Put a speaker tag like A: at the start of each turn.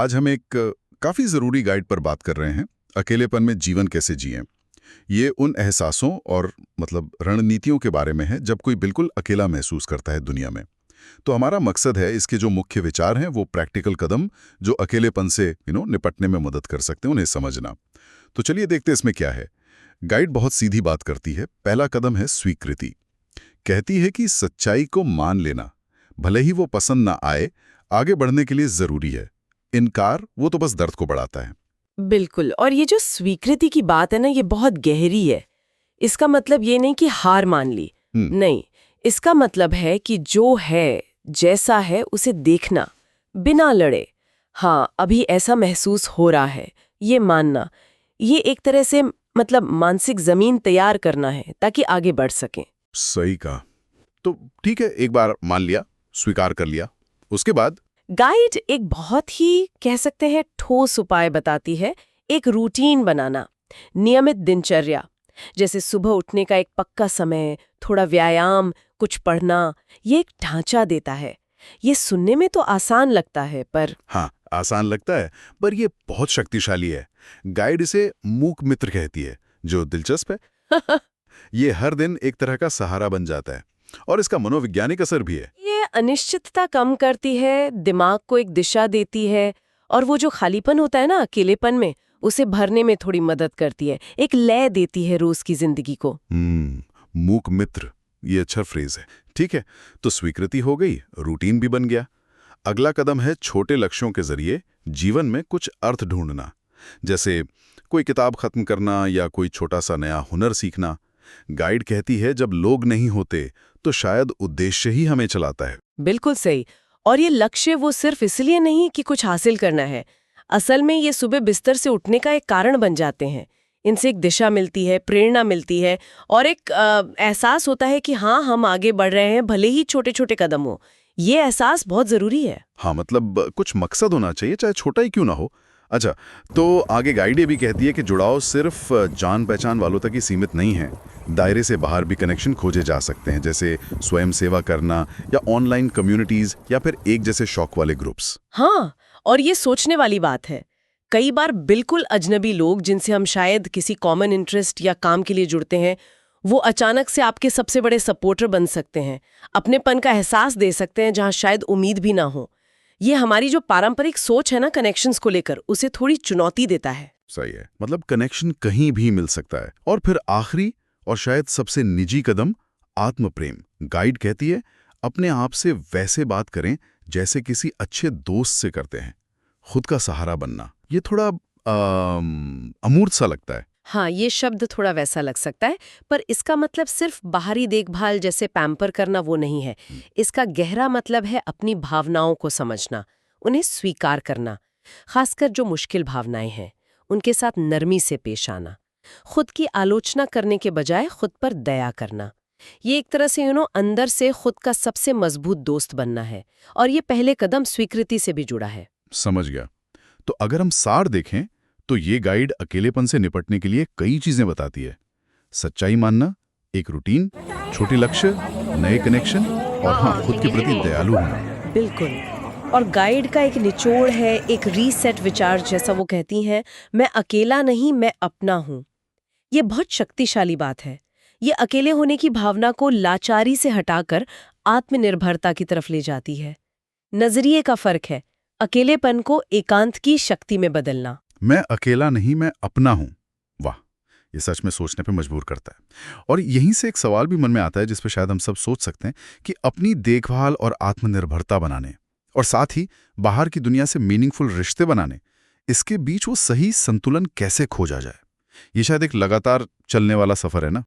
A: आज हम एक काफ़ी ज़रूरी गाइड पर बात कर रहे हैं, अकेलेपन में जीवन कैसे जिएं। ये उन एहसासों और रणनीतियों के बारे में है जब कोई बिल्कुल अकेला महसूस करता है दुनिया में। तो हमारा मकसद है इसके जो मुख्य विचार हैं वो प्रैक्टिकल कदम जो अकेलेपन से निपटने में मदद कर सकते हैं उन्हें समझना। तो चलिए देखते हैं इसमें क्या है। गाइड बहुत सीधी बात करती है। पहला कदम है स्वीकृति। कहती है कि सच्चाई को मान लेना, भले ही वो पसंद ना आए, आगे बढ़ने के लिए ज़रूरी है। इनकार वो तो बस दर्द को बढ़ाता है।
B: बिल्कुल। और ये जो स्वीकृति की बात है ना, ये बहुत गहरी है। इसका मतलब ये नहीं कि हार मान ली, नहीं। इसका मतलब है कि जो है, जैसा है, उसे देखना बिना लड़े। हाँ, अभी ऐसा महसूस हो रहा है, ये मानना। ये एक तरह से मानसिक जमीन तैयार करना है ताकि आगे बढ़ सकें।
A: सही कहा। तो ठीक है, एक बार मान लिया, स्वीकार कर लिया, उसके बाद
B: गाइड एक बहुत ही कह सकते हैं ठोस उपाय बताती है। एक रूटीन बनाना, नियमित दिनचर्या, जैसे सुबह उठने का एक पक्का समय, थोड़ा व्यायाम, कुछ पढ़ना। ये एक ढांचा देता है। ये सुनने में तो आसान लगता है, पर
A: हाँ, आसान लगता है, पर ये बहुत शक्तिशाली है। गाइड इसे मूक मित्र कहती है, जो दिलचस्प है। ये हर दिन एक तरह का सहारा बन जाता है और इसका मनोवैज्ञानिक असर भी है।
B: ये अनिश्चितता कम करती है, दिमाग को एक दिशा देती है, और वो जो खालीपन होता है ना अकेलेपन में, उसे भरने में थोड़ी मदद करती है, एक लय देती है रोज की जिंदगी को।
A: मूक मित्र, ये अच्छा फ्रेज है। ठीक है, तो स्वीकृति हो गई, रूटीन भी बन गया। अगला कदम है छोटे लक्ष्यों के जरिए जीवन में कुछ अर्थ ढूंढना, जैसे कोई किताब खत्म करना या कोई छोटा सा नया हुनर सीखना। गाइड कहती है जब लोग नहीं होते तो शायद उद्देश्य ही हमें चलाता है।
B: बिल्कुल सही। और ये लक्ष्य वो सिर्फ इसलिए नहीं कि कुछ हासिल करना है, असल में ये सुबह बिस्तर से उठने का एक कारण बन जाते हैं। इनसे एक दिशा मिलती है, प्रेरणा मिलती है, और एक एहसास होता है कि हाँ, हम आगे बढ़ रहे हैं, भले ही छोटे छोटे कदम हो। ये एहसास बहुत जरूरी है।
A: हाँ, कुछ मकसद होना चाहिए, चाहे छोटा ही क्यों ना हो। अच्छा, तो आगे गाइड ये भी कहती है कि जुड़ाव सिर्फ जान पहचान वालों तक ही सीमित नहीं है। दायरे से बाहर भी कनेक्शन खोजे जा सकते हैं, जैसे स्वयं सेवा करना या ऑनलाइन कम्युनिटीज या फिर एक जैसे शौक वाले ग्रुप्स।
B: हाँ, और ये सोचने वाली बात है। कई बार बिल्कुल अजनबी लोग जिनसे हम शायद किसी कॉमन इंटरेस्ट या काम के लिए जुड़ते हैं, वो अचानक से आपके सबसे बड़े सपोर्टर बन सकते हैं, अपनेपन का एहसास दे सकते हैं जहां शायद उम्मीद भी ना हो। ये हमारी जो पारंपरिक सोच है ना कनेक्शंस को लेकर, उसे थोड़ी चुनौती देता है।
A: सही है, कनेक्शन कहीं भी मिल सकता है। और फिर आखिरी और शायद सबसे निजी कदम, आत्म प्रेम। गाइड कहती है अपने आप से वैसे बात करें जैसे किसी अच्छे दोस्त से करते हैं। खुद का सहारा बनना, ये थोड़ा अमूर्त सा लगता है।
B: हाँ, ये शब्द थोड़ा वैसा लग सकता है, पर इसका मतलब सिर्फ बाहरी देखभाल जैसे पैम्पर करना वो नहीं है। इसका गहरा मतलब है अपनी भावनाओं को समझना, उन्हें स्वीकार करना, खासकर जो मुश्किल भावनाएं हैं, उनके साथ नरमी से पेश आना, खुद की आलोचना करने के बजाय खुद पर दया करना। ये एक तरह से अंदर से खुद का सबसे मजबूत दोस्त बनना है, और ये पहले कदम स्वीकृति से भी जुड़ा है।
A: समझ गया। तो अगर हम सार देखें तो ये गाइड अकेलेपन से निपटने के लिए कई चीजें बताती है। सच्चाई मानना, एक रूटीन, छोटे लक्ष्य, नए कनेक्शन, और हाँ, खुद के प्रति दयालु होना।
B: बिल्कुल। और गाइड का एक निचोड़ है, एक रीसेट विचार जैसा। वो कहती हैं, मैं अकेला नहीं, मैं अपना हूँ। ये बहुत शक्तिशाली बात है। ये अकेले होने की भावना को लाचारी से हटाकर आत्मनिर्भरता की तरफ ले जाती है। नजरिए का फर्क है, अकेलेपन को एकांत की शक्ति में बदलना।
A: मैं अकेला नहीं, मैं अपना हूं। वाह, ये सच में सोचने पे मजबूर करता है। और यहीं से एक सवाल भी मन में आता है जिस पे शायद हम सब सोच सकते हैं कि अपनी देखभाल और आत्मनिर्भरता बनाने और साथ ही बाहर की दुनिया से मीनिंगफुल रिश्ते बनाने, इसके बीच वो सही संतुलन कैसे खोजा जाए। ये शायद एक लगातार चलने वाला सफर है ना।